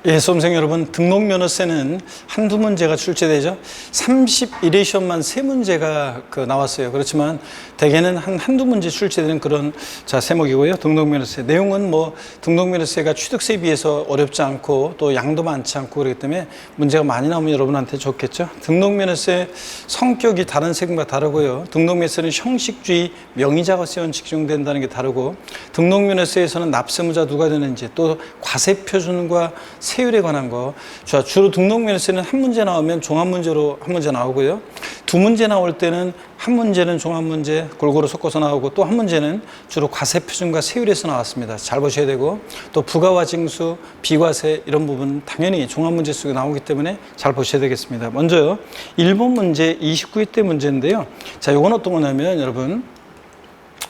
예, 수험생 여러분, 등록면허세는 한두 문제가 출제되죠. 31회시험만 3문제가 나왔어요. 그렇지만 대개는 한두 문제 출제되는 그런 세목이고요. 등록면허세. 내용은 등록면허세가 취득세에 비해서 어렵지 않고 또 양도 많지 않고 그렇기 때문에 문제가 많이 나오면 여러분한테 좋겠죠. 등록면허세 성격이 다른 세금과 다르고요. 등록면허세는 형식주의 명의자가세 원칙 적용된다는 게 다르고, 등록면허세에서는 납세무자 누가 되는지, 또 과세표준과 세율에 관한 거. 자, 주로 등록면허세는 한 문제 나오면 종합문제로 한 문제 나오고요. 두 문제 나올 때는 한 문제는 종합문제 골고루 섞어서 나오고, 또 한 문제는 주로 과세표준과 세율에서 나왔습니다. 잘 보셔야 되고, 또 부가와 징수, 비과세 이런 부분 당연히 종합문제 속에 나오기 때문에 잘 보셔야 되겠습니다. 먼저요, 1번 문제 29회 문제인데요. 자, 요건 어떤 거냐면 여러분,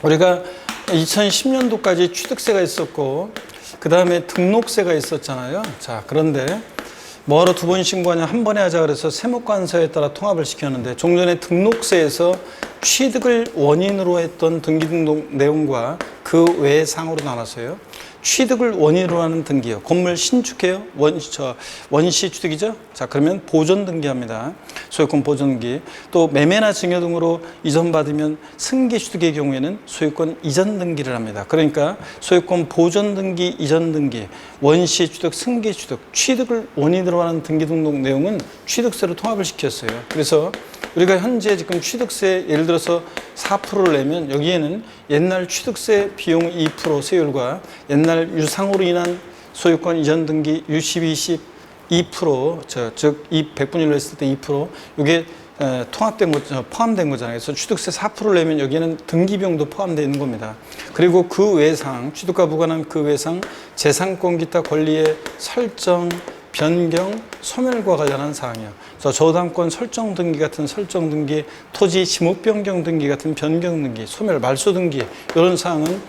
우리가 2010년도까지 취득세가 있었고 그 다음에 등록세가 있었잖아요. 자, 그런데 뭐하러 두 번 신고하냐, 한 번에 하자 그래서 세무관서에 따라 통합을 시켰는데, 종전에 등록세에서 취득을 원인으로 했던 등기등록 내용과 그 외의 상으로 나눴어요. 취득을 원인으로 하는 등기요. 건물 신축해요. 원시 취득이죠. 자, 그러면 보존 등기합니다. 소유권 보존 등기. 또 매매나 증여 등으로 이전받으면 승계 취득의 경우에는 소유권 이전 등기를 합니다. 그러니까 소유권 보존 등기, 이전 등기, 원시 취득, 승계 취득, 취득을 원인으로 하는 등기 등록 내용은 취득세로 통합을 시켰어요. 그래서 우리가 현재 지금 취득세 예를 들어서 4%를 내면 여기에는 옛날 취득세 비용 2% 세율과 옛날 유상으로 인한 소유권 이전 등기 U10, 20, 2%, 즉 100분율로 했을 때 2%, 이게 통합된 거, 포함된 거잖아요. 그래서 취득세 4%를 내면 여기에는 등기비용도 포함되어 있는 겁니다. 그리고 그 외상, 취득과 무관한 그 외상, 재산권 기타 권리의 설정, 변경, 소멸과 관련한 사항이요. 저당권 설정 등기 같은 설정 등기, 토지 지목 변경 등기 같은 변경 등기, 소멸, 말소 등기, 이런 사항은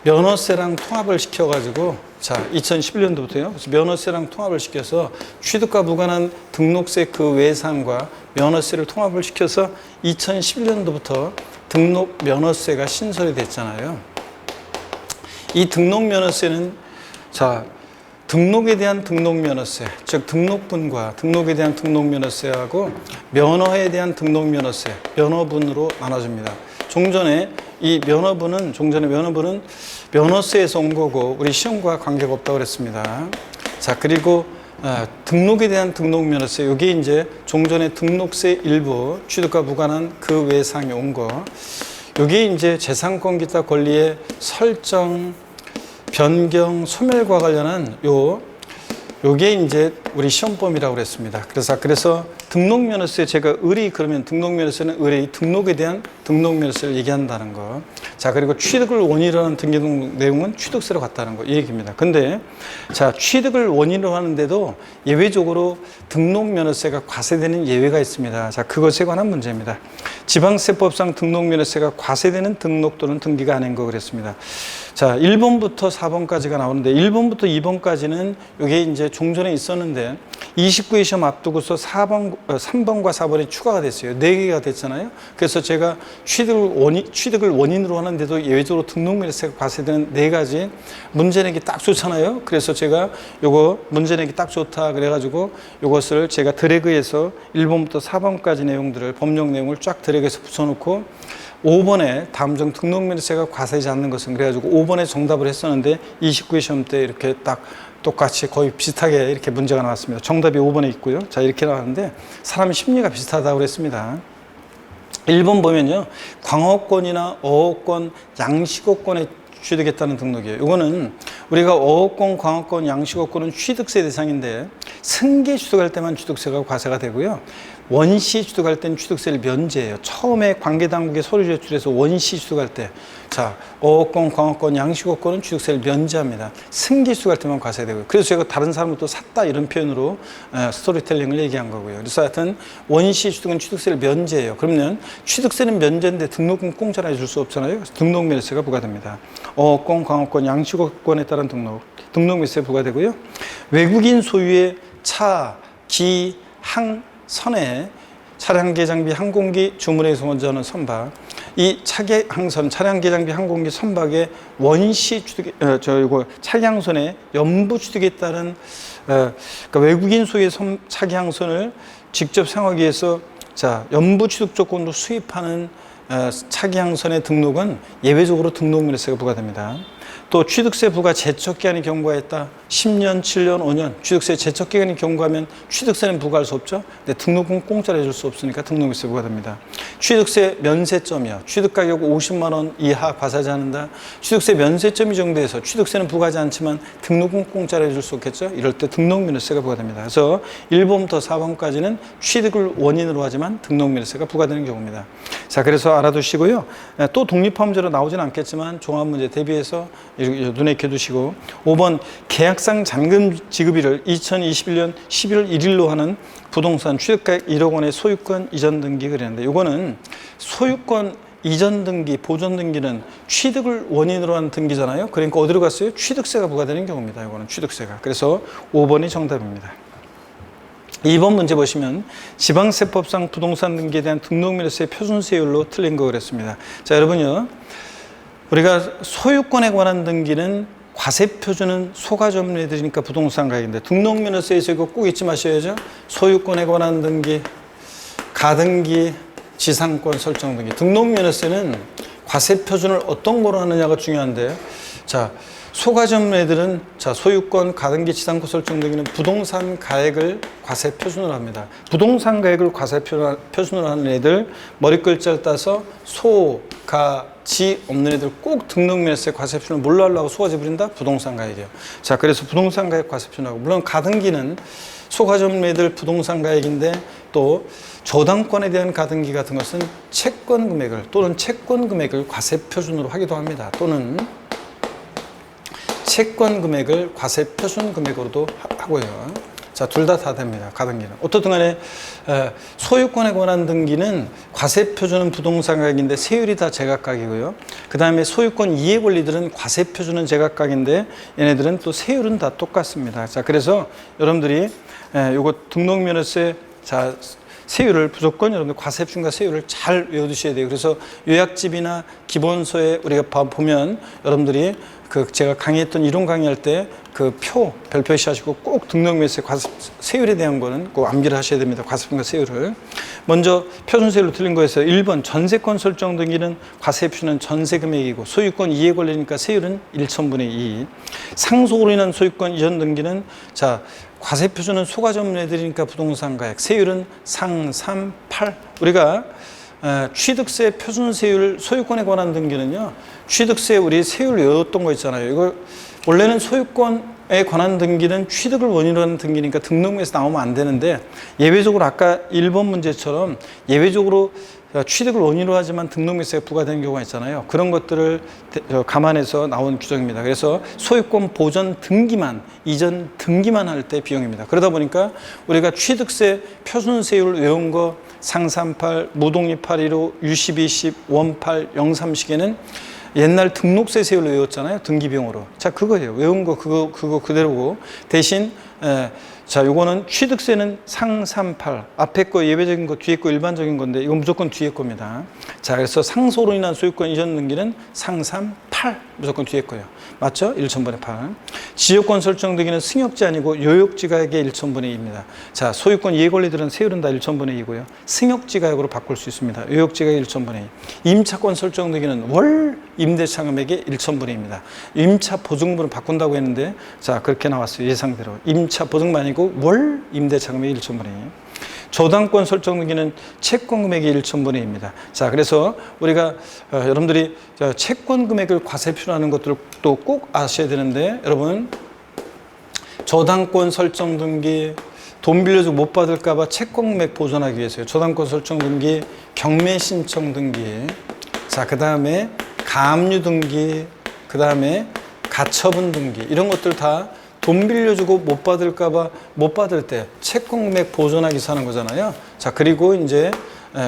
면허세랑 통합을 시켜가지고, 자, 2011년도부터요. 그래서 면허세랑 통합을 시켜서 취득과 무관한 등록세 그 외상과 면허세를 통합을 시켜서 2011년도부터 등록 면허세가 신설이 됐잖아요. 이 등록 면허세는, 자, 등록에 대한 등록면허세, 즉 등록분과 등록에 대한 등록면허세하고 면허에 대한 등록면허세, 면허분으로 나눠집니다. 종전에 이 면허분은, 면허세에서 온 거고 우리 시험과 관계가 없다고 그랬습니다. 자, 그리고 등록에 대한 등록면허세, 이게 이제 종전에 등록세 일부, 취득과 무관한 그 외상이 온 거. 이게 이제 재산권 기타 권리의 설정, 변경, 소멸과 관련한 요게 이제 우리 시험범위라고 그랬습니다. 그래서 등록면허세, 제가 그러면 등록면허세는 이 등록에 대한 등록면허세를 얘기한다는 거. 자, 그리고 취득을 원인으로 하는 등기등록 내용은 취득세로 갔다는 거, 이 얘기입니다. 근데, 자, 취득을 원인으로 하는데도 예외적으로 등록면허세가 과세되는 예외가 있습니다. 자, 그것에 관한 문제입니다. 지방세법상 등록면허세가 과세되는 등록 또는 등기가 아닌 거 그랬습니다. 자, 1번부터 4번까지가 나오는데 1번부터 2번까지는 이게 이제 종전에 있었는데 29회 시험 앞두고서 3번과 4번이 추가가 됐어요. 4개가 됐잖아요. 그래서 제가 취득을 원인으로 하는데도 예외적으로 등록면허세가 과세되는 4가지 문제 내기 딱 좋잖아요. 그래서 제가 요거 문제 내기 딱 좋다 그래가지고 요것을 제가 드래그해서 1번부터 4번까지 내용들을, 법령 내용을 쫙 드래그해서 붙여놓고 5번에 다음 중 등록면허세가 과세되지 않는 것은, 그래가지고 5번에 정답을 했었는데 29회 시험 때 이렇게 딱 똑같이 거의 비슷하게 이렇게 문제가 나왔습니다. 정답이 5번에 있고요. 자, 이렇게 나왔는데 사람 심리가 비슷하다고 그랬습니다. 1번 보면요, 광어권이나 어업권, 양식어권에 취득했다는 등록이에요. 이거는 우리가 어업권, 광어권, 양식어권은 취득세 대상인데 승계 취득할 때만 취득세가 과세가 되고요. 원시 취득할 때는 취득세를 면제해요. 처음에 관계당국에 서류 제출해서 원시 취득할 때, 자, 어업권, 광어권, 양식어권은 취득세를 면제합니다. 승계 취득할 때만 과세되고요. 그래서 제가 다른 사람을 또 샀다 이런 표현으로 스토리텔링을 얘기한 거고요. 그래서 하여튼 원시 취득은 취득세를 면제해요. 그러면 취득세는 면제인데 등록은 공짜로 해줄 수 없잖아요. 그래서 등록면허세가 부과됩니다. 어업권, 광어권, 양식어권에 따른 등록면허세 부과되고요. 외국인 소유의 차, 기, 항, 선에 차량계 장비, 항공기, 주문에서 먼저 하는 선박, 이 차량선, 차량계장비 항공기 선박의 원시 취득, 이거 차량선의 연부 취득에 따른 그러니까 외국인 소유의 차량선을 직접 사용하기 위해서 연부 취득 조건으로 수입하는 차량선의 등록은 예외적으로 등록면허세가 부과됩니다. 또 취득세 부과 제척 기한이 경과했다. 10년, 7년, 5년 취득세 제척 기간이 경과하면 취득세는 부과할 수 없죠. 근데 등록은 공짜로 해줄 수 없으니까 등록세 부과됩니다. 취득세 면세점이요. 취득가격 50만 원 이하 과세하지 않는다. 취득세 면세점이 정도해서 취득세는 부과하지 않지만 등록은 공짜로 해줄 수 없겠죠. 이럴 때 등록면허세가 부과됩니다. 그래서 1번부터 4번까지는 취득을 원인으로 하지만 등록면허세가 부과되는 경우입니다. 자, 그래서 알아두시고요. 또 독립화문제로 나오진 않겠지만 종합문제 대비해서 눈에 익혀두시고 5번 계약상 잔금 지급일을 2021년 11월 1일로 하는 부동산 취득가액 1억 원의 소유권 이전 등기 그랬는데 이거는 소유권 이전 등기, 보존 등기는 취득을 원인으로 하는 등기잖아요. 그러니까 어디로 갔어요? 취득세가 부과되는 경우입니다. 이거는 취득세가. 그래서 5번이 정답입니다. 2번 문제 보시면 지방세법상 부동산 등기에 대한 등록면허세 표준세율로 틀린 거 그랬습니다. 자, 여러분요. 우리가 소유권에 관한 등기는 과세표준은 소가점례들이니까 부동산 가액인데 등록면허세에서 이거 꼭 잊지 마셔야죠. 소유권에 관한 등기, 가등기, 지상권 설정 등기. 등록면허세는 과세표준을 어떤 거로 하느냐가 중요한데요. 자, 소가점례들은 소유권, 가등기, 지상권 설정 등기는 부동산 가액을 과세 표준으로 합니다. 부동산 가액을 과세 표준으로 하는 애들 머리글자를 따서 소, 가, 지 없는 애들 꼭 등록면허세 과세 표준을 뭘로 하려고 소가지 부린다? 부동산 가액이에요. 자, 그래서 부동산 가액 과세 표준하고 물론 가등기는 소가점례들 부동산 가액인데 또 저당권에 대한 가등기 같은 것은 채권 금액을 또는 채권 금액을 과세 표준으로 하기도 합니다. 또는 채권 금액을 과세 표준 금액으로도 하고요. 자, 둘 다 됩니다. 가등기는. 어떻든 간에 소유권에 관한 등기는 과세 표준은 부동산 가격인데 세율이 다 제각각이고요. 그 다음에 소유권 이해 권리들은 과세 표준은 제각각인데 얘네들은 또 세율은 다 똑같습니다. 자, 그래서 여러분들이 요거 등록면허세 세율을 무조건 여러분들 과세 표준과 세율을 잘 외워두셔야 돼요. 그래서 요약집이나 기본서에 우리가 보면 여러분들이 제가 강의했던 이론 강의할 때 그 별표시하시고 꼭 등록면허세 과세 세율에 대한 거는 꼭 암기를 하셔야 됩니다. 과세 표준과 세율을. 먼저 표준세율로 틀린 거에서 1번 전세권 설정 등기는 과세 표준은 전세 금액이고 소유권 이해 권리니까 세율은 1,000분의 2. 상속으로 인한 소유권 이전 등기는 과세 표준은 소가점례들이니까 부동산 가액, 세율은 상, 3, 8. 우리가 취득세 표준세율 소유권에 관한 등기는요. 취득세 우리 세율 외웠던 거 있잖아요. 이거 원래는 소유권에 관한 등기는 취득을 원인으로 하는 등기니까 등록면에서 나오면 안 되는데 예외적으로 아까 1번 문제처럼 예외적으로 취득을 원인으로 하지만 등록면세가 부과되는 경우가 있잖아요. 그런 것들을 감안해서 나온 규정입니다. 그래서 소유권 보전 등기만, 이전 등기만 할 때 비용입니다. 그러다 보니까 우리가 취득세 표준세율 외운 거 상38, 무동이 815, 유시20, 원8, 영3시계는 옛날 등록세 세율로 외웠잖아요. 등기비용으로. 자, 그거예요. 외운 거 그거 그대로고 대신 요거는 취득세는 상38. 앞에 거 예외적인 거, 뒤에 거 일반적인 건데 이건 무조건 뒤에 겁니다. 자, 그래서 상소로 인한 소유권 이전 등기는 상38. 무조건 뒤에 거예요. 맞죠? 1,000분의 8. 지역권 설정 등기는 승역지 아니고 요역지 가액의 1,000분의 2입니다. 자, 소유권 이해 권리들은 세율은 다 1,000분의 2고요. 승역지 가액으로 바꿀 수 있습니다. 요역지 가액 1,000분의 2. 임차권 설정 등기는 월 임대차 금액의 1,000분의 2입니다. 임차 보증금으로 바꾼다고 했는데 그렇게 나왔어요. 예상대로. 임차 보증금 아니고 월 임대차 금액의 1,000분의 2. 저당권 설정 등기는 채권 금액의 1,000분의 2입니다. 자, 그래서 우리가 여러분들이 채권 금액을 과세 표준하는 것들도 꼭 아셔야 되는데 여러분 저당권 설정 등기 돈 빌려주고 못 받을까 봐 채권 금액 보존하기 위해서요. 저당권 설정 등기, 경매 신청 등기. 자, 그다음에 가압류 등기, 그다음에 가처분 등기. 이런 것들 다 돈 빌려주고 못 받을까봐 못 받을 때 채권 금액 보존하기 위해서 하는 거잖아요. 자, 그리고 이제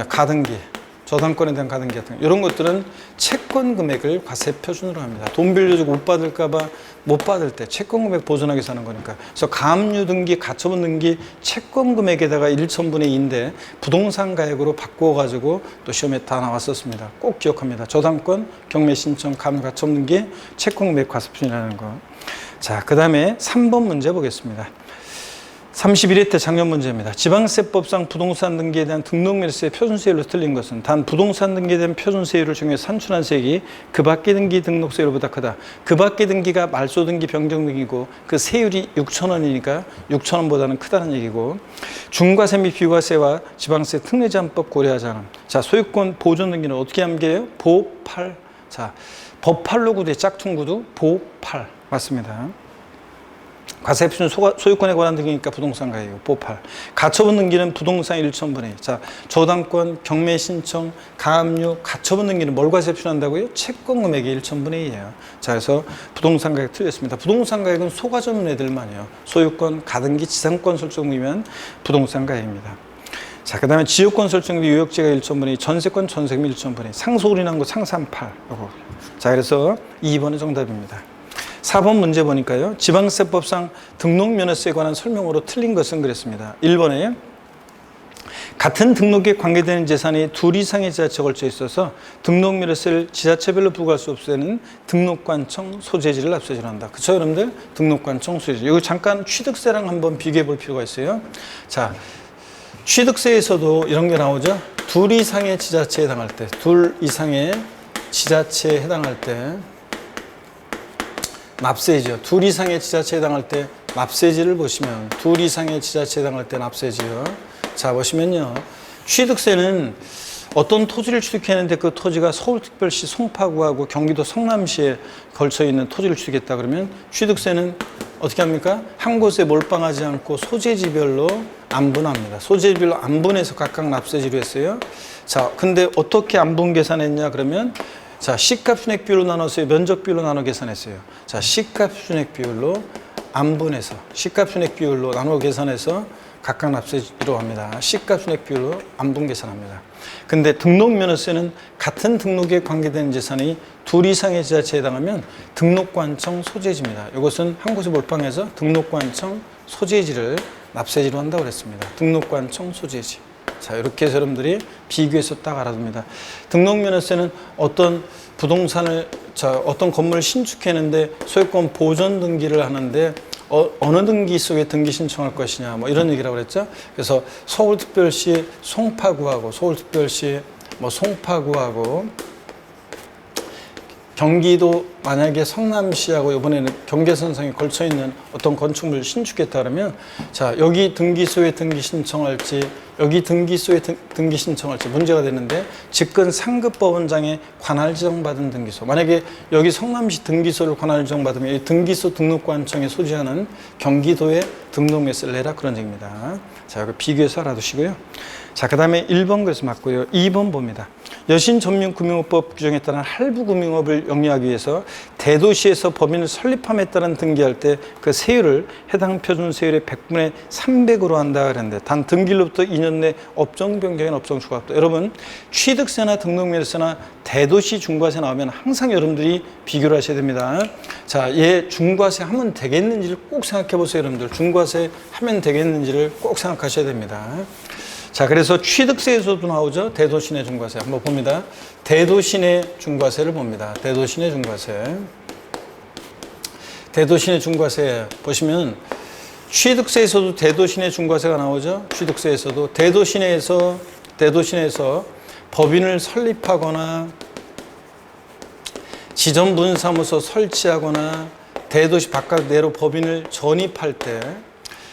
가등기. 저당권에 대한 가등기 같은 거. 이런 것들은 채권 금액을 과세 표준으로 합니다. 돈 빌려주고 못 받을까봐 못 받을 때 채권 금액 보존하기 위해서 하는 거니까. 그래서 가압류 등기, 가처분 등기 채권 금액에다가 1,000분의 2인데 부동산 가액으로 바꿔가지고 또 시험에 다 나왔었습니다. 꼭 기억합니다. 저당권, 경매 신청, 가압류, 가처분 등기 채권 금액 과세 표준이라는 거. 자, 그 다음에 3번 문제 보겠습니다. 31회 때 작년 문제입니다. 지방세법상 부동산 등기에 대한 등록면세의 표준세율로 틀린 것은 단 부동산 등기에 대한 표준세율을 정해 산출한 세액이 그 밖의 등기 등록세율보다 크다. 그 밖의 등기가 말소 등기, 변경 등기고 그 세율이 6,000원이니까 6,000원보다는 크다는 얘기고, 중과세 및 비과세와 지방세 특례제한법 고려하지 않음. 자, 소유권 보존 등기는 어떻게 하면 돼요? 보팔. 자, 법팔로 구두의 짝퉁 구두 보팔 맞습니다. 과세 표준 소유권에 관한 등기니까 부동산 가액이고 보팔. 가처분 등기는 부동산 1,000분의 1. 자, 저당권, 경매 신청, 가압류, 가처분 등기는 뭘 과세 표준한다고요? 채권 금액이 1,000분의 1이에요. 자, 그래서 부동산 가액 틀렸습니다. 부동산 가액은 소가전 애들만이에요. 소유권, 가등기, 지상권 설정이면 부동산 가액입니다. 자, 그 다음에 지역권 설정비 유역지가 1,000분의 2, 전세권, 전세금 1,000분의 2, 상소홀이 난 거 상삼팔. 자, 그래서 2번이 정답입니다. 4번 문제 보니까요. 지방세법상 등록면허세에 관한 설명으로 틀린 것은 그랬습니다. 1번에 같은 등록에 관계되는 재산이 둘 이상의 지자체에 걸쳐 있어서 등록면허세를 지자체별로 부과할 수 없을 때는 등록관청 소재지를 납세지로 한다. 그쵸, 여러분들? 등록관청 소재지. 이거 잠깐 취득세랑 한번 비교해 볼 필요가 있어요. 자, 취득세에서도 이런 게 나오죠. 둘 이상의 지자체에 해당할 때, 둘 이상의 지자체에 해당할 때 납세지요. 둘 이상의 지자체에 해당할 때 납세지를 보시면 둘 이상의 지자체에 해당할 때 납세지요. 자, 보시면요. 취득세는 어떤 토지를 취득했는데 그 토지가 서울특별시 송파구하고 경기도 성남시에 걸쳐 있는 토지를 취득했다 그러면 취득세는 어떻게 합니까? 한 곳에 몰빵하지 않고 소재지별로 안분합니다. 소재지별로 안분해서 각각 납세지로 했어요. 자, 근데 어떻게 안분 계산했냐 그러면 자, 시가 순액 비율로 나눠서 면적 비율로 나눠 계산했어요. 자, 시가 순액 비율로 안분해서 시가 순액 비율로 나눠 계산해서 각각 납세지로 합니다. 시가 순액 비율로 안분 계산합니다. 근데 등록면허세는 같은 등록에 관계되는 재산이 둘 이상의 지자체에 해당하면 등록관청 소재지입니다. 이것은 한 곳에 몰빵해서 등록관청 소재지를 납세지로 한다고 그랬습니다. 등록관청 소재지. 자, 이렇게 해서 여러분들이 비교해서 딱 알아둡니다. 등록면허세는 어떤 부동산을, 어떤 건물을 신축했는데 소유권 보존 등기를 하는데 어느 등기 속에 등기 신청할 것이냐, 뭐 이런 얘기라고 그랬죠. 그래서 서울특별시 송파구하고 서울특별시 송파구하고 경기도 만약에 성남시하고 이번에는 경계선상에 걸쳐 있는 어떤 건축물을 신축했다 그러면 자, 여기 등기소에 등기 신청할지 여기 등기소에 등기 신청할지 문제가 되는데 직근 상급법원장에 관할 지정받은 등기소, 만약에 여기 성남시 등기소를 관할 지정받으면 이 등기소 등록관청에 소지하는 경기도에 등록면세를 내라 그런 얘기입니다. 자, 여기 비교해서 알아두시고요. 자, 그 다음에 1번 그래서 맞고요. 2번 봅니다. 여신전문금융업법 규정에 따른 할부금융업을 영위하기 위해서 대도시에서 법인을 설립함에 따른 등기할 때 그 세율을 해당 표준 세율의 100분의 300으로 한다 그랬는데 단 등기로부터 2년 내 업종 변경인 업종 추가도. 여러분 취득세나 등록면세나 대도시 중과세 나오면 항상 여러분들이 비교를 하셔야 됩니다. 자, 얘 중과세 하면 되겠는지를 꼭 생각해 보세요. 여러분들 중과세 하면 되겠는지를 꼭 생각하셔야 됩니다. 자, 그래서 취득세에서도 나오죠. 대도시 내 중과세 한번 봅니다. 대도시 내 중과세를 봅니다. 대도시 내 중과세. 대도시 내 중과세 보시면 취득세에서도 대도시 내 중과세가 나오죠. 취득세에서도 대도시 내에서 법인을 설립하거나 지점분사무소 설치하거나 대도시 바깥 내로 법인을 전입할 때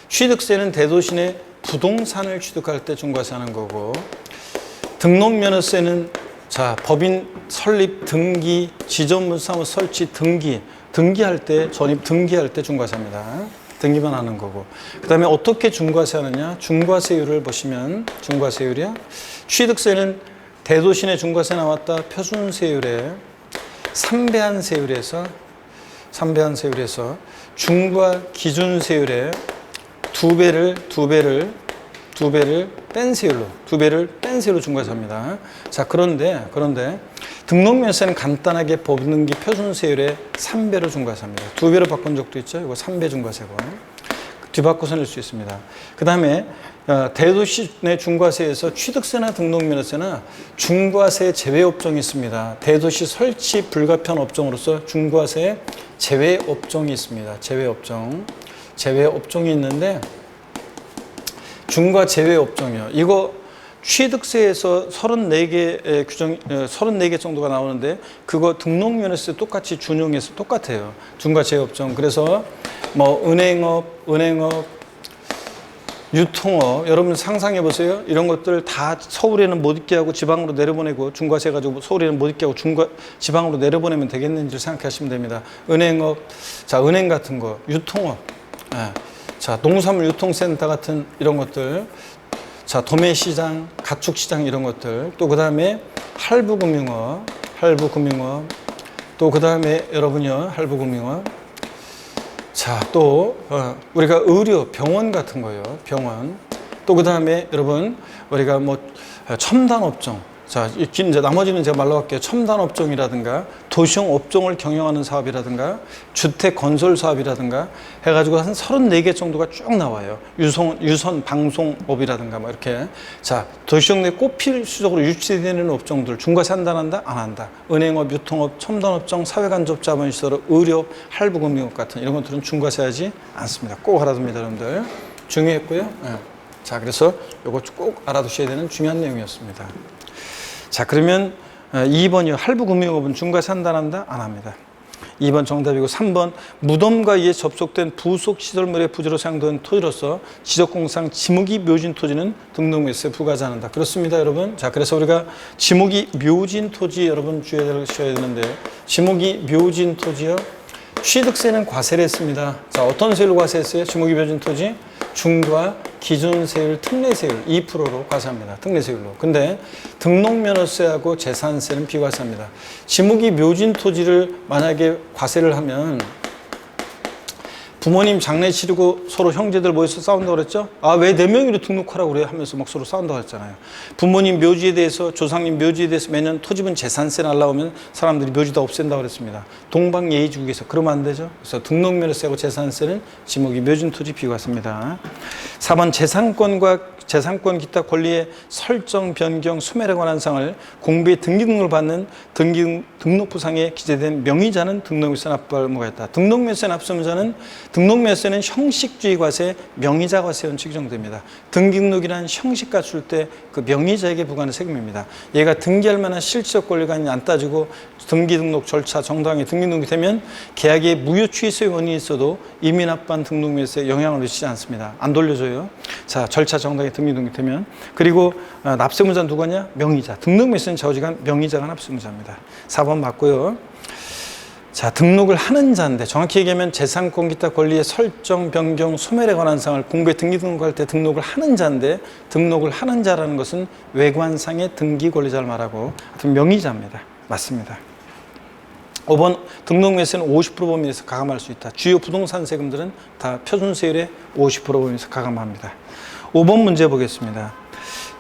취득세는 대도시 내 부동산을 취득할 때 중과세하는 거고, 등록면허세는 자, 법인 설립, 등기, 지점분사무소 설치, 등기할 때, 전입 등기할 때 중과세합니다. 등기만 하는 거고. 그 다음에 어떻게 중과세하느냐? 중과세율을 보시면 중과세율이야. 취득세는 대도시 내 중과세 나왔다. 표준세율에 삼배한세율에서 중과 기준세율에 두 배를 2배를 뺀 세율로, 2배를 뺀 세율로 중과세합니다. 자, 그런데 등록면세는 간단하게 법등기 표준세율의 3배로 중과세합니다. 2배로 바꾼 적도 있죠. 이거 3배 중과세고. 뒤바꿔서 낼 수 있습니다. 그 다음에 대도시 내 중과세에서 취득세나 등록면허세나 중과세 제외 업종이 있습니다. 대도시 설치 불가피한 업종으로서 중과세 제외 업종이 있습니다. 제외 업종이 있는데 중과 제외 업종이요. 이거 취득세에서 34개 규정, 34개 정도가 나오는데 그거 등록면허세 똑같이 준용해서 똑같아요. 중과 제외 업종. 그래서 뭐 은행업, 유통업, 여러분 상상해 보세요. 이런 것들 다 서울에는 못 있게 하고 지방으로 내려보내고 중과세 가지고 서울에는 못 있게 하고 지방으로 내려보내면 되겠는지 생각하시면 됩니다. 은행업, 자, 은행 같은 거, 유통업, 자, 농산물 유통센터 같은 이런 것들, 자, 도매시장, 가축시장 이런 것들, 또 그 다음에 할부금융업, 또 그 다음에 여러분요, 할부금융업, 자, 또 우리가 의료, 병원 같은 거예요. 병원. 또 그 다음에 여러분 우리가 뭐 첨단 업종. 자, 이제 나머지는 제가 말로 할게요. 첨단 업종이라든가 도시형 업종을 경영하는 사업이라든가 주택 건설 사업이라든가 해가지고 한 34개 정도가 쭉 나와요. 유선 방송업이라든가 뭐 이렇게. 자, 도시형 내 꼭 필수적으로 유치되는 업종들 중과세 한다 안 한다. 은행업, 유통업, 첨단 업종, 사회간접 자본시설, 의료, 할부금융업 같은 이런 것들은 중과세하지 않습니다. 꼭 알아둡니다, 여러분들. 중요했고요. 자, 그래서 이거 꼭 알아두셔야 되는 중요한 내용이었습니다. 자, 그러면 2번이요. 할부금융업은 중과세 한다 안 합니다. 2번 정답이고 3번 무덤과 이에 접속된 부속시설물의 부지로 사용된 토지로서 지적공사상 지목이 묘진 토지는 등록면세 부과하지 않는다. 그렇습니다, 여러분. 자, 그래서 우리가 지목이 묘진 토지 여러분 주의하셔야 되는데 지목이 묘진 토지요. 취득세는 과세를 했습니다. 자, 어떤 세율로 과세했어요? 지목이 묘진 토지? 중과 기준세율, 특례세율 2%로 과세합니다. 특례세율로. 근데 등록면허세하고 재산세는 비과세합니다. 지목이 묘진 토지를 만약에 과세를 하면 부모님 장례 치르고 서로 형제들 모여서 싸운다고 그랬죠? 아, 왜 내 명의로 등록하라고 그래? 하면서 막 서로 싸운다고 했잖아요. 부모님 묘지에 대해서, 조상님 묘지에 대해서 매년 토지분 재산세 날라오면 사람들이 묘지 다 없앤다고 그랬습니다. 동방예의주국에서. 그러면 안 되죠? 그래서 등록면허세하고 재산세는 지목이 묘진 토지 비과세입니다. 4번 재산권 기타 권리의 설정, 변경, 소멸에 관한 사항을 공부에 등기 등록을 받는 등록부상에 기재된 명의자는 등록면세 납부할 의무가 있다. 등록면세 납부 의무자는 등록면세는 형식주의 과세, 명의자 과세 원칙이 적용됩니다. 등기 등록이란 형식 갖출 때 그 명의자에게 부과하는 세금입니다. 얘가 등기할 만한 실질적 권리가 안 따지고 등기 등록 절차 정당하게 등기 등록이 되면 계약에 무효 취소의 원인이 있어도 이미 납부한 등록면세에 영향을 미치지 않습니다. 안 돌려줘요. 자, 절차 정당하게 등기 등록이 되면. 그리고 납세의무자는 누구냐? 명의자. 등록면세는 좌우지간 명의자가 납세의무자입니다. 4번 맞고요. 자, 등록을 하는 자인데 정확히 얘기하면 재산권 기타 권리의 설정, 변경, 소멸에 관한 사항을 공부에 등기 등록할 때 등록을 하는 자인데 등록을 하는 자라는 것은 외관상의 등기 권리자를 말하고 하여튼 명의자입니다. 맞습니다. 5번 등록면세는 50% 범위에서 가감할 수 있다. 주요 부동산 세금들은 다 표준세율의 50% 범위에서 가감합니다. 5번 문제 보겠습니다.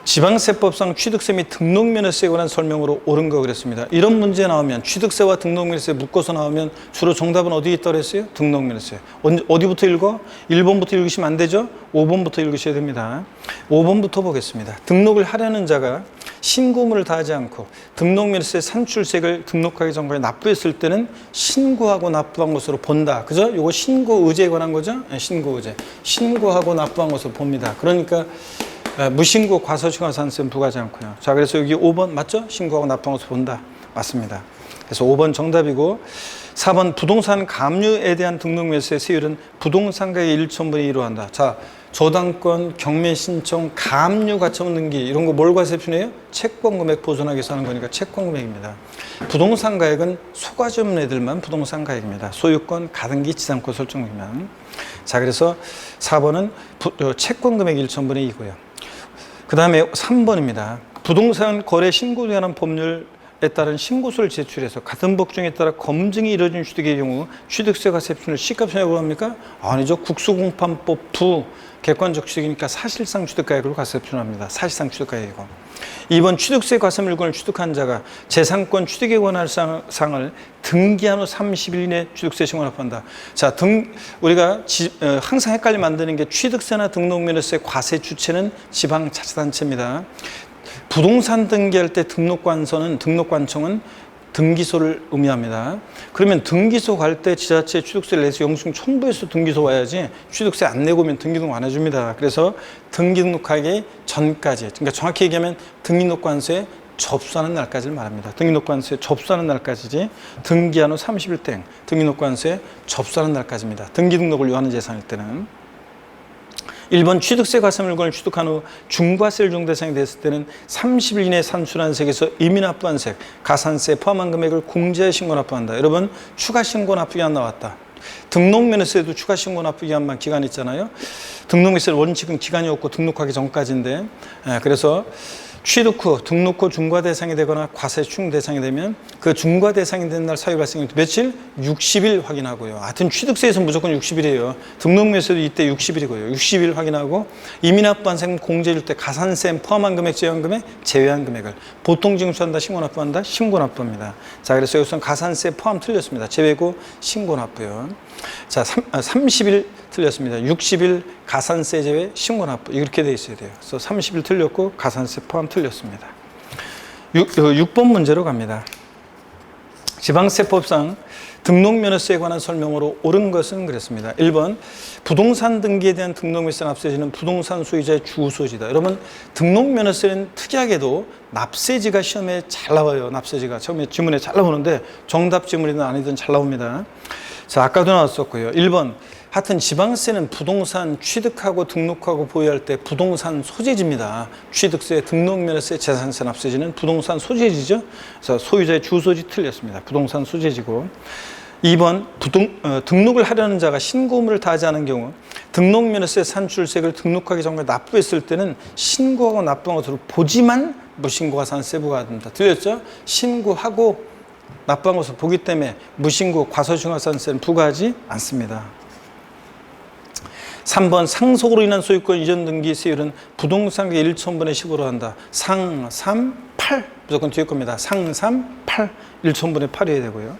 지방세법상 취득세 및 등록면허세에 관한 설명으로 옳은 거 그랬습니다. 이런 문제 나오면 취득세와 등록면허세 묶어서 나오면 주로 정답은 어디에 있다고 그랬어요? 등록면허세. 어디부터 읽어? 1번부터 읽으시면 안 되죠? 5번부터 읽으셔야 됩니다. 5번부터 보겠습니다. 등록을 하려는 자가 신고물을 다하지 않고 등록면허세 산출세액을 등록하기 전까지 납부했을 때는 신고하고 납부한 것으로 본다. 그죠? 요거 신고 의제에 관한 거죠? 네, 신고 의제. 신고하고 납부한 것으로 봅니다. 그러니까 무신고 과소시가산세는 부과하지 않고요. 자, 그래서 여기 5번 맞죠? 신고하고 납부한 것으로 본다. 맞습니다. 그래서 5번 정답이고 4번 부동산 감유에 대한 등록면세 세율은 부동산 가액의 1,000분의 1로 한다. 자, 저당권, 경매 신청, 감유 가처분 등기 이런 거 뭘 과세 표현해요? 채권 금액 보존하기 위해서 하는 거니까 채권 금액입니다. 부동산 가액은 소가지 없는 애들만 부동산 가액입니다. 소유권, 가등기, 지상권 설정이면. 자, 그래서 4번은 채권 금액 1,000분의 2고요. 그 다음에 3번입니다. 부동산 거래 신고에 관한 법률 따른 신고서를 제출해서 같은 법정에 따라 검증이 이루어진 취득의 경우 취득세 과세표준을 시가표준이라고 합니까? 아니죠. 국수공판법 부 객관적 취득이니까 사실상 취득가액으로 과세표준합니다. 사실상 취득가액이고. 2번 취득세 과세 물건을 취득한 자가 재산권 취득에 관한 사항을 등기한 후 30일 이내 취득세 신고납부한다. 자, 우리가 항상 헷갈리 만드는 게 취득세나 등록면허세 과세 주체는 지방자치단체입니다. 부동산 등기할 때 등록관청은 등기소를 의미합니다. 그러면 등기소 갈 때 지자체 취득세를 내서 영수증 첨부해서 등기소 와야지 취득세 안 내고 오면 등기등 안 해줍니다. 그래서 등기 등록하기 전까지, 그러니까 정확히 얘기하면 등기록관서에 접수하는 날까지를 말합니다. 등기록관서에 접수하는 날까지지 등기한 후 30일 땡 등기록관서에 접수하는 날까지입니다. 등기 등록을 요하는 재산일 때는. 1번 취득세 과세 물건을 취득한 후 중과세를 중 대상이 됐을 때는 30일 이내에 산출한 세액에서 이미 납부한 세액, 가산세 포함한 금액을 공제해 신고 납부한다. 여러분 추가 신고 납부기한 나왔다. 등록면허세도 추가 신고 납부기한만 기간이 있잖아요. 등록면허세는 원칙은 기간이 없고 등록하기 전까지인데, 그래서 취득 후 등록 후 중과 대상이 되거나 과세 충 대상이 되면 그 중과 대상이 된 날 사유 발생일 때 며칠? 60일 확인하고요. 하여튼 취득세에서 무조건 60일이에요. 등록면허세도 이때 60일이고요. 60일 확인하고 이미 납부한 세금 공제해줄 때 가산세 포함한 금액, 제외한 금액, 제외한 금액을 보통 징수한다, 신고 납부한다, 신고 납부입니다. 자, 그래서 여기서는 가산세 포함 틀렸습니다. 제외고 신고 납부요. 자, 30일 틀렸습니다. 60일 가산세 제외 신고 납부 이렇게 돼 있어야 돼요. 그래서 30일 틀렸고 가산세 포함 틀렸습니다. 6번 문제로 갑니다. 지방세법상 등록면허세에 관한 설명으로 옳은 것은 그랬습니다. 1번 부동산 등기에 대한 등록면허세 납세지는 부동산 소유자의 주소지다. 여러분 등록면허세는 특이하게도 납세지가 시험에 잘 나와요. 납세지가 처음에 지문에 잘 나오는데 정답 지문이든 아니든 잘 나옵니다. 자, 아까도 나왔었고요. 1번 하여튼 지방세는 부동산 취득하고 등록하고 보유할 때 부동산 소재지입니다. 취득세, 등록면허세, 재산세 납세지는 부동산 소재지죠. 그래서 소유자의 주소지 틀렸습니다. 부동산 소재지고. 2번 등록을 하려는 자가 신고 의무를 다하지 않은 경우 등록면허세 산출세액을 등록하기 전까지 납부했을 때는 신고하고 납부한 것으로 보지만 무신고가 산세 부과됩니다. 들렸죠? 신고하고 납부한 것을 보기 때문에 무신고 과소신고가산세는 부과하지 않습니다. 3번 상속으로 인한 소유권 이전 등기 세율은 부동산의 1,000분의 10으로 한다. 상, 3, 8 무조건 뒤에 겁니다. 상, 3, 8 1,000분의 8이어야 되고요.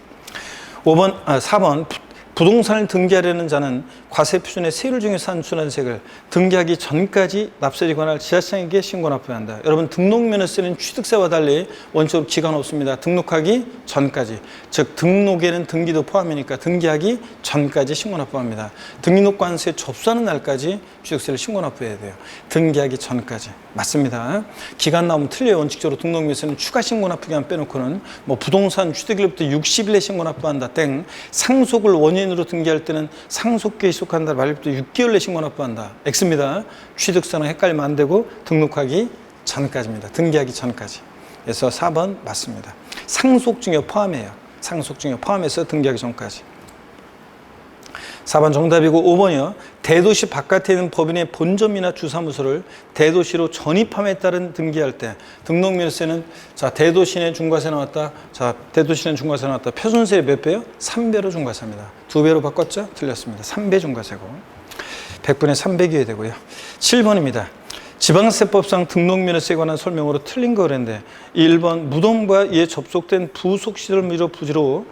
4번 부동산을 등기하려는 자는 과세표준의 세율 중에 산출한 세액을 등기하기 전까지 납세지 관할 지자체에게 신고 납부해야 한다. 여러분 등록면허세는 취득세와 달리 원칙으로 기간 없습니다. 등록하기 전까지. 즉 등록에는 등기도 포함이니까 등기하기 전까지 신고 납부합니다. 등록관세 접수하는 날까지 취득세를 신고 납부해야 돼요. 등기하기 전까지. 맞습니다. 기간 나오면 틀려요. 원칙적으로 등록면허세는 추가 신고 납부기간 빼놓고는 뭐 부동산 취득일부터 60일에 신고 납부한다. 땡. 상속을 원인으로 등기할 때는 상속기에 속한다. 말부터 6개월 내 신고 납부한다. X입니다. 취득세는 헷갈리면 안 되고 등록하기 전까지입니다. 등기하기 전까지. 그래서 4번 맞습니다. 상속증여 포함해요. 상속증여 포함해서 등기하기 전까지. 4번 정답이고 5번이요. 대도시 바깥에 있는 법인의 본점이나 주사무소를 대도시로 전입함에 따른 등기할 때 등록면허세는 자 대도시 내 중과세 나왔다. 자 대도시 내 중과세 나왔다. 표준세 몇 배요? 3배로 중과세입니다. 2배로 바꿨죠? 틀렸습니다. 3배 중과세고 100분의 300이어야 되고요. 7번입니다. 지방세법상 등록면허세에 관한 설명으로 틀린 거 그랬는데 1번 무덤과 이에 접속된 부속시설물의 부지로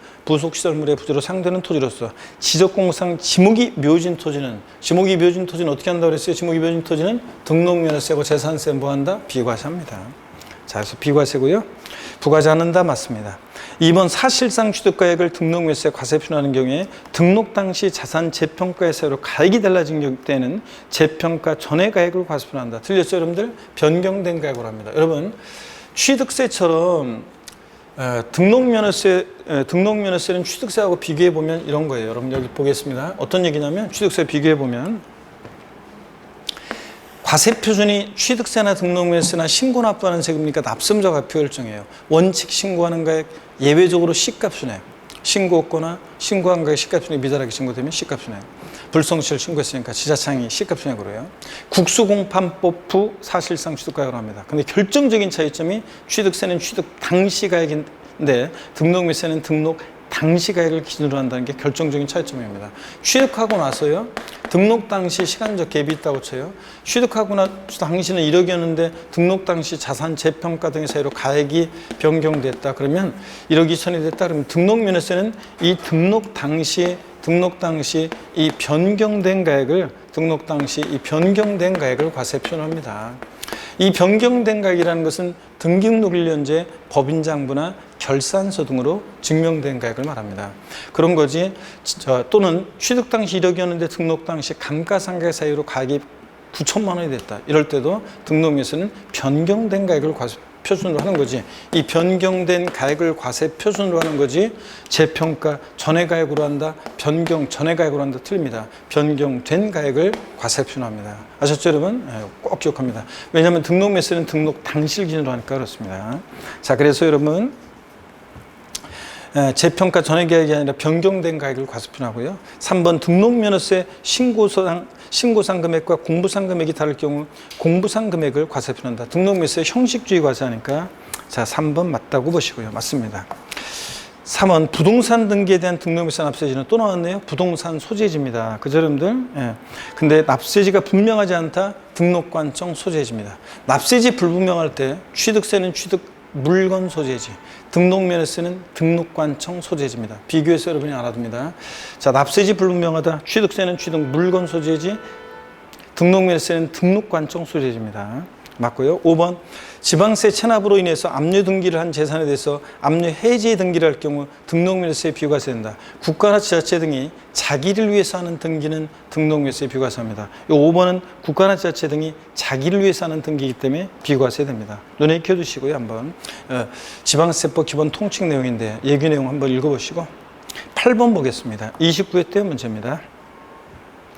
상되는 토지로서 지적공상 지목이 묘진 토지는 어떻게 한다고 그랬어요? 지목이 묘진 토지는 등록면허세고 재산세 뭐 한다? 비과세합니다. 자, 그래서 비과세고요. 부과하지 않는다 맞습니다. 2번 사실상 취득가액을 등록면허세 과세표준하는 경우에 등록 당시 자산 재평가의 세로 가액이 달라진 때에는 재평가 전의 가액으로 과세표준한다. 틀렸죠 여러분들? 변경된 가액으로 합니다. 여러분 취득세처럼 등록면허세는 취득세하고 비교해 보면 이런 거예요. 여러분 여기 보겠습니다. 어떤 얘기냐면 취득세 비교해 보면 과세표준이 취득세나 등록면허세나 신고 납부하는 세금이니까 납세자 과표 결정해요. 원칙 신고하는 가액 예외적으로 C값이네요. 신고 없거나 신고한 가액 C값이 미달하게 신고되면 C값이네요. 불성취를 신고했으니까 지자창이 시급신고로요. 국수공판법 후 사실상 취득가액으로 합니다. 근데 결정적인 차이점이 취득세는 취득 당시 가액인데 등록매세는 등록 당시 가액을 기준으로 한다는 게 결정적인 차이점입니다. 취득하고 나서요, 등록 당시 시간적 갭이 있다고 쳐요. 취득하고 나 당시는 1억이었는데 등록 당시 자산 재평가 등의 사유로 가액이 변경됐다. 그러면 1억 2천이 됐다. 그러면 등록면허세는 이 등록 당시 이 변경된 가액을 과세 표현합니다. 이 변경된 가액이라는 것은 등기등록 1년제 법인장부나 결산서 등으로 증명된 가액을 말합니다. 그런 거지. 또는 취득 당시 1억이었는데 등록 당시 감가상각 사유로 가액이 9천만 원이 됐다. 이럴 때도 등록에서는 변경된 가액을 과세 표준으로 하는 거지. 이 변경된 가액을 과세 표준으로 하는 거지. 재평가 전액 가액으로 한다, 변경 전액 가액으로 한다 틀립니다. 변경된 가액을 과세 표준합니다. 아셨죠, 여러분? 꼭 기억합니다. 왜냐하면 등록 매세는 등록 당시를 기준으로 하니까 그렇습니다. 자, 그래서 여러분 재평가 전액 가액이 아니라 변경된 가액을 과세 표준하고요. 3번 등록면허세 신고상 금액과 공부상 금액이 다를 경우 공부상 금액을 과세 표준한다. 등록면허세 형식주의 과세하니까 자 3번 맞다고 보시고요. 맞습니다. 3번 부동산 등기에 대한 등록면허세 납세지는 또 나왔네요. 부동산 소재지입니다. 그죠, 여러분들? 예. 근데 납세지가 분명하지 않다. 등록관청 소재지입니다. 납세지 불분명할 때 취득세는 취득 물건 소재지, 등록면허세는 등록관청 소재지입니다. 비교해서 여러분이 알아둡니다. 자, 납세지 불분명하다. 취득세는 취득 물건 소재지, 등록면허세는 등록관청 소재지입니다. 맞고요. 5번 지방세 체납으로 인해서 압류 등기를 한 재산에 대해서 압류 해지 등기를 할 경우 등록면허세에 비과세된다. 국가나 지자체 등이 자기를 위해서 하는 등기는 등록면허세에 비과세합니다. 이 5번은 국가나 지자체 등이 자기를 위해서 하는 등기이기 때문에 비과세됩니다. 눈에 익혀두시고요. 한번 지방세법 기본 통칙 내용인데 예규 내용 한번 읽어보시고 8번 보겠습니다. 29회 때 문제입니다.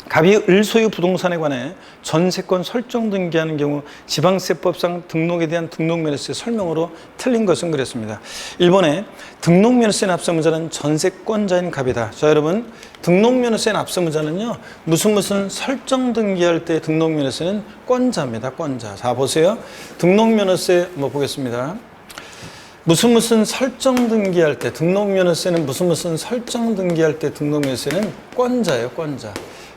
갑이 을소유 부동산에 관해 전세권 설정 등기하는 경우 지방세법상 등록에 대한 등록면허세 설명으로 틀린 것은 그랬습니다. 1번에 등록면허세 납세무자는 전세권자인 갑이다. 자, 여러분 등록면허세 납세무자는요 무슨 설정 등기할 때 등록면허세는 권자입니다. 권자. 자, 보세요. 등록면허세 보겠습니다. 무슨 설정 등기할 때 등록면허세는 무슨 설정 등기할 때 등록면허세는 권자예요. 권자.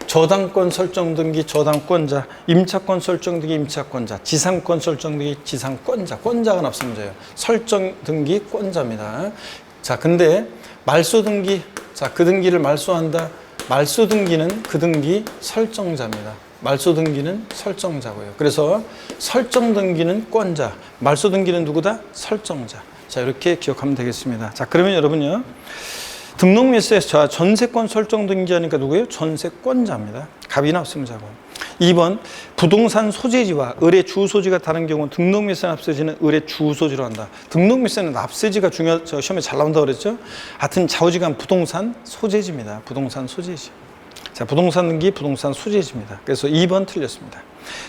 저당권 설정 등기 저당권자, 임차권 설정 등기 임차권자, 지상권 설정 등기 지상권자, 권자가 납세무자예요. 설정 등기 권자입니다. 자, 근데 말소 등기, 자, 그 등기를 말소한다. 말소 등기는 그 등기 설정자입니다. 말소 등기는 설정자고요. 그래서 설정 등기는 권자, 말소 등기는 누구다? 설정자. 자, 이렇게 기억하면 되겠습니다. 자, 그러면 여러분요. 등록면허세 전세권 설정 등기하니까 누구예요? 전세권자입니다. 갑이 납세무자고. 2번 부동산 소재지와 을의 주소지가 다른 경우 등록면허세 납세지는 을의 주소지로 한다. 등록면허세는 납세지가 시험에 잘 나온다고 그랬죠? 하여튼 좌우지간 부동산 소재지입니다. 부동산 소재지. 자, 부동산 등기 부동산 소재지입니다. 그래서 2번 틀렸습니다.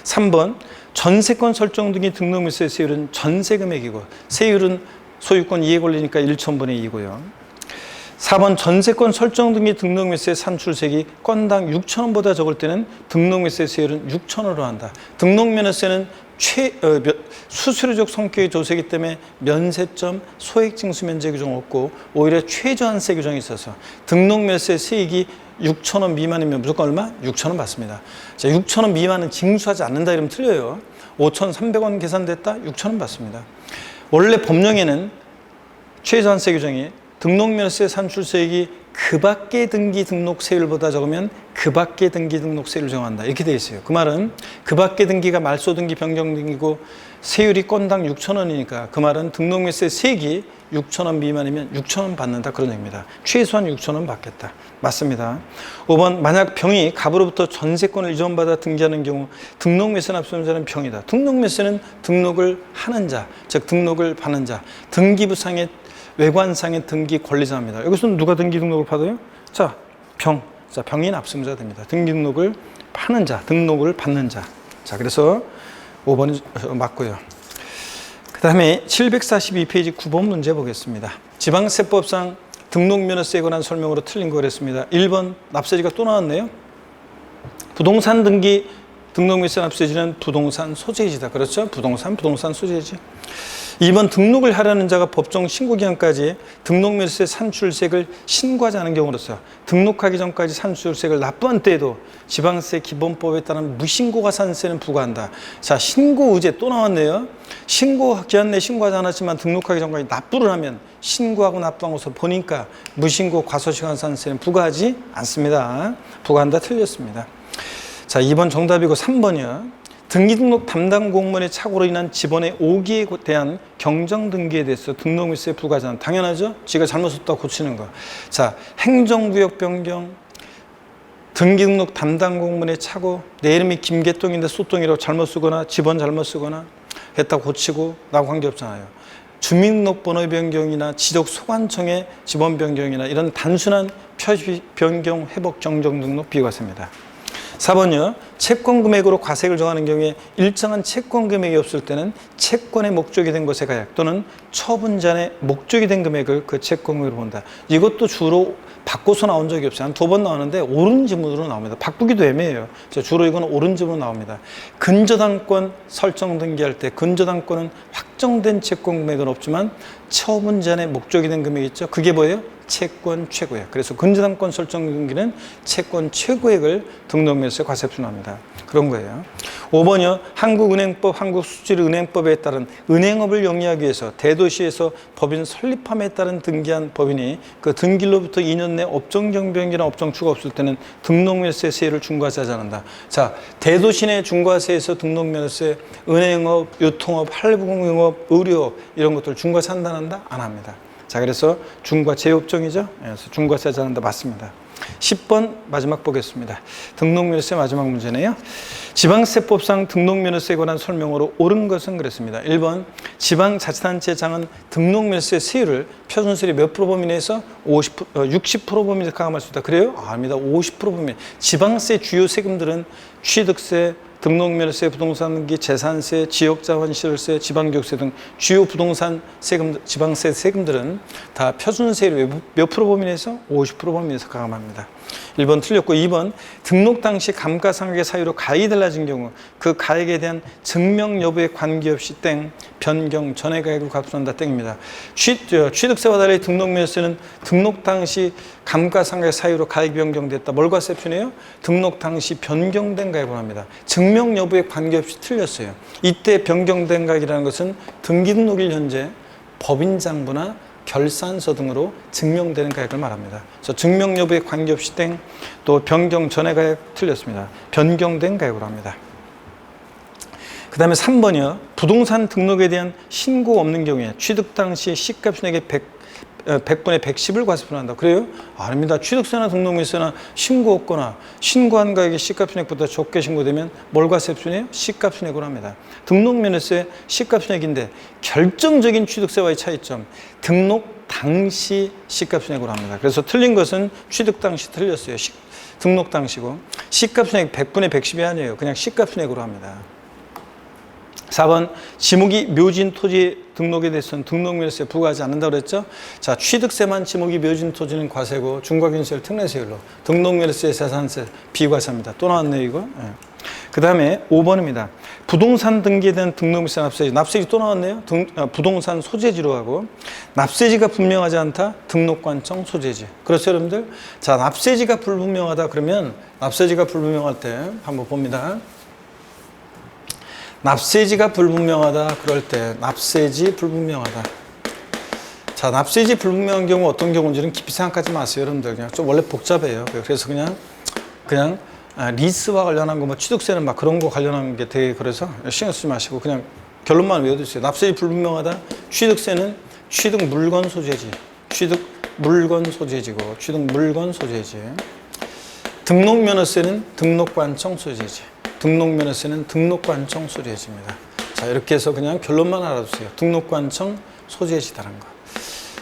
3번 전세권 설정 등기 등록면허세 세율은 전세금액이고 세율은 소유권 이해 권리니까 1,000분의 2고요. 4번 전세권 설정 등기 등록면허세 산출세액이 건당 6,000원보다 적을 때는 등록면허세 세율은 6,000원으로 한다. 등록면허세는 수수료적 성격의 조세이기 때문에 면세점 소액징수면제 규정 없고 오히려 최저한세 규정이 있어서 등록면허세 세액이 6,000원 미만이면 무조건 얼마? 6,000원 받습니다. 자, 6,000원 미만은 징수하지 않는다 이러면 틀려요. 5,300원 계산됐다? 6,000원 받습니다. 원래 법령에는 최저한세 규정이 등록면허세 산출세액이 그 밖의 등기 등록세율보다 적으면 그 밖의 등기 등록세율을 정한다. 이렇게 되어 있어요. 그 말은 그 밖의 등기가 말소 등기, 변경 등기고 세율이 건당 6,000원이니까 그 말은 등록면허세 세액이 6,000원 미만이면 6,000원 받는다. 그런 얘기입니다. 최소한 6,000원 받겠다. 맞습니다. 5번 만약 병이 갑으로부터 전세권을 이전받아 등기하는 경우 등록면허세 납세자는 병이다. 등록면허세는 등록을 하는 자, 즉 등록을 받는 자, 등기부상의 외관상의 등기 권리자입니다. 여기서는 누가 등기 등록을 받아요? 자, 병. 자, 병이 납세무자가 됩니다. 등기 등록을 파는 자, 등록을 받는 자. 자, 그래서 5번이 맞고요. 그 다음에 742페이지 9번 문제 보겠습니다. 지방세법상 등록면허세에 관한 설명으로 틀린 거 그랬습니다. 1번 납세지가 또 나왔네요. 부동산 등기 등록물세 납세지는 부동산 소재지다. 그렇죠? 부동산 소재지. 2번 등록을 하려는 자가 법정 신고기한까지 등록물세 산출세액을 신고하지 않은 경우로서 등록하기 전까지 산출세액을 납부한 때에도 지방세 기본법에 따른 무신고가산세는 부과한다. 자, 신고 의제 또 나왔네요. 신고 기한 내에 신고하지 않았지만 등록하기 전까지 납부를 하면 신고하고 납부한 것을 보니까 무신고 과소시간산세는 부과하지 않습니다. 부과한다 틀렸습니다. 자, 2번 정답이고 3번이요. 등기등록 담당 공무원의 착오로 인한 직원의 오기에 대한 경정등기에 대해서 등록물세 부과하잖아. 당연하죠? 지가 잘못 썼다고 고치는 거. 자, 행정구역 변경, 등기등록 담당 공무원의 착오, 내 이름이 김개똥인데 소똥이라고 잘못 쓰거나 집원 잘못 쓰거나 했다고 고치고 나하고 관계없잖아요. 주민등록번호 변경이나 지적소관청의 집원 변경이나 이런 단순한 표시 변경, 회복, 정정 등록 비과세입니다. 4번이요. 채권 금액으로 과세를 정하는 경우에 일정한 채권 금액이 없을 때는 채권의 목적이 된 것의 가액 또는 처분잔의 목적이 된 금액을 그 채권 금액으로 본다. 이것도 주로 바꿔서 나온 적이 없어요. 한 2번 나왔는데 옳은 지문으로 나옵니다. 바꾸기도 애매해요. 주로 이건 옳은 지문으로 나옵니다. 근저당권 설정 등기할 때 근저당권은 확정된 채권 금액은 없지만 처분잔의 목적이 된 금액이 있죠. 그게 뭐예요? 채권 최고액. 그래서 근저당권 설정 등기는 채권 최고액을 등록물세 과세 표준합니다. 그런 거예요. 5번이요. 한국은행법, 한국수출은행법에 따른 은행업을 영위하기 위해서 대도시에서 법인 설립함에 따른 등기한 법인이 그 등기로부터 2년 내 업종 경비행기나 업종 추가 없을 때는 등록물세 세율을 중과하지 않는다. 자, 대도시 내 중과세에서 등록물세, 은행업, 유통업, 할부공업, 의료업 이런 것들 중과세 한다? 안 합니다. 자, 그래서 중과 제업종이죠. 그래서 중과세 하지 않는다. 맞습니다. 10번 마지막 보겠습니다. 등록면허세 마지막 문제네요. 지방세법상 등록면허세에 관한 설명으로 옳은 것은 그랬습니다. 1번 지방자치단체장은 등록면허세 세율을 표준세율이 몇 프로 범위 내에서 60% 범위 내에서 가감할 수 있다. 그래요? 아닙니다. 50% 범위. 지방세 주요 세금들은 취득세, 등록면허세, 부동산 등기, 재산세, 지역자원시설세, 지방교육세 등 주요 부동산 세금, 지방세 세금들은 다 표준세율 몇 프로 범위 내에서 50% 범위 내에서 가감합니다. 1번 틀렸고 2번 등록 당시 감가상각의 사유로 가액이 달라진 경우 그 가액에 대한 증명 여부에 관계없이 땡, 변경, 전액 가액을 납부한다 땡입니다. 취득세와 달리 등록면허세는 등록 당시 감가상각의 사유로 가액이 변경됐다. 뭘 과세 표준해요? 등록 당시 변경된 가액을 합니다. 증명 여부에 관계없이 틀렸어요. 이때 변경된 가액이라는 것은 등기등록일 현재 법인장부나 결산서 등으로 증명되는 가액을 말합니다. 그래서 증명 여부에 관계없이 땡, 또 변경 전의 가액 틀렸습니다. 변경된 가액으로 합니다. 그 다음에 3번이요. 부동산 등록에 대한 신고 없는 경우에 취득 당시 시가순액의 100분의 110을 과세표준한다. 그래요? 아닙니다. 취득세나 등록물세나 신고 없거나 신고한 가액이 시가순액보다 적게 신고되면 뭘 과세표준해요? 시가순액으로 합니다. 등록면허세 시가순액인데 결정적인 취득세와의 차이점 등록 당시 시가순액으로 합니다. 그래서 틀린 것은 취득 당시 틀렸어요. 등록 당시고 시가순액 100분의 110이 아니에요. 그냥 시가순액으로 합니다. 4번 지목이 묘진 토지 등록에 대해서는 등록면허세 부과하지 않는다고 그랬죠. 자, 취득세만 지목이 묘진 토지는 과세고 중과기준세율 특례세율로 등록면허세, 재산세 비과세입니다. 또 나왔네요 이거. 네. 그 다음에 5번입니다. 부동산 등기에 대한 등록물세 납세지. 납세지 또 나왔네요. 부동산 소재지로 하고 납세지가 분명하지 않다. 등록관청 소재지. 그렇죠 여러분들? 자, 납세지가 불분명하다 그러면 납세지가 불분명할 때 한번 봅니다. 납세지가 불분명하다 그럴 때 납세지 불분명하다. 자, 납세지 불분명한 경우 어떤 경우인지는 깊이 생각하지 마세요 여러분들. 그냥 좀 원래 복잡해요. 그래서 그냥 리스와 관련한 거 뭐 취득세는 막 그런 거 관련한 게 되게 그래서 신경 쓰지 마시고 그냥 결론만 외워두세요. 납세지 불분명하다. 취득세는 취득 물건 소재지. 취득 물건 소재지고 취득 물건 소재지. 등록면허세는 등록관청 소재지. 등록면허세는 등록관청 소재지입니다. 자, 이렇게 해서 그냥 결론만 알아두세요. 등록관청 소재지다라는 거.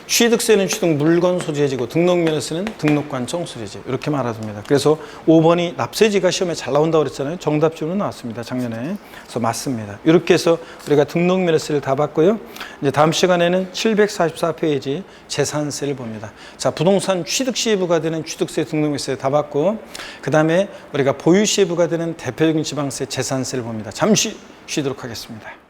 취득세는 취득 물건 소재지고 등록면허세는 등록관청 소재지. 이렇게만 알아둡니다. 그래서 5번이 납세지가 시험에 잘 나온다고 그랬잖아요. 정답 지문은 나왔습니다. 작년에. 그래서 맞습니다. 이렇게 해서 우리가 등록면허세를 다 봤고요. 이제 다음 시간에는 744페이지 재산세를 봅니다. 자, 부동산 취득 시에 부과되는 취득세, 등록세 다 봤고, 그 다음에 우리가 보유 시에 부과되는 대표적인 지방세, 재산세를 봅니다. 잠시 쉬도록 하겠습니다.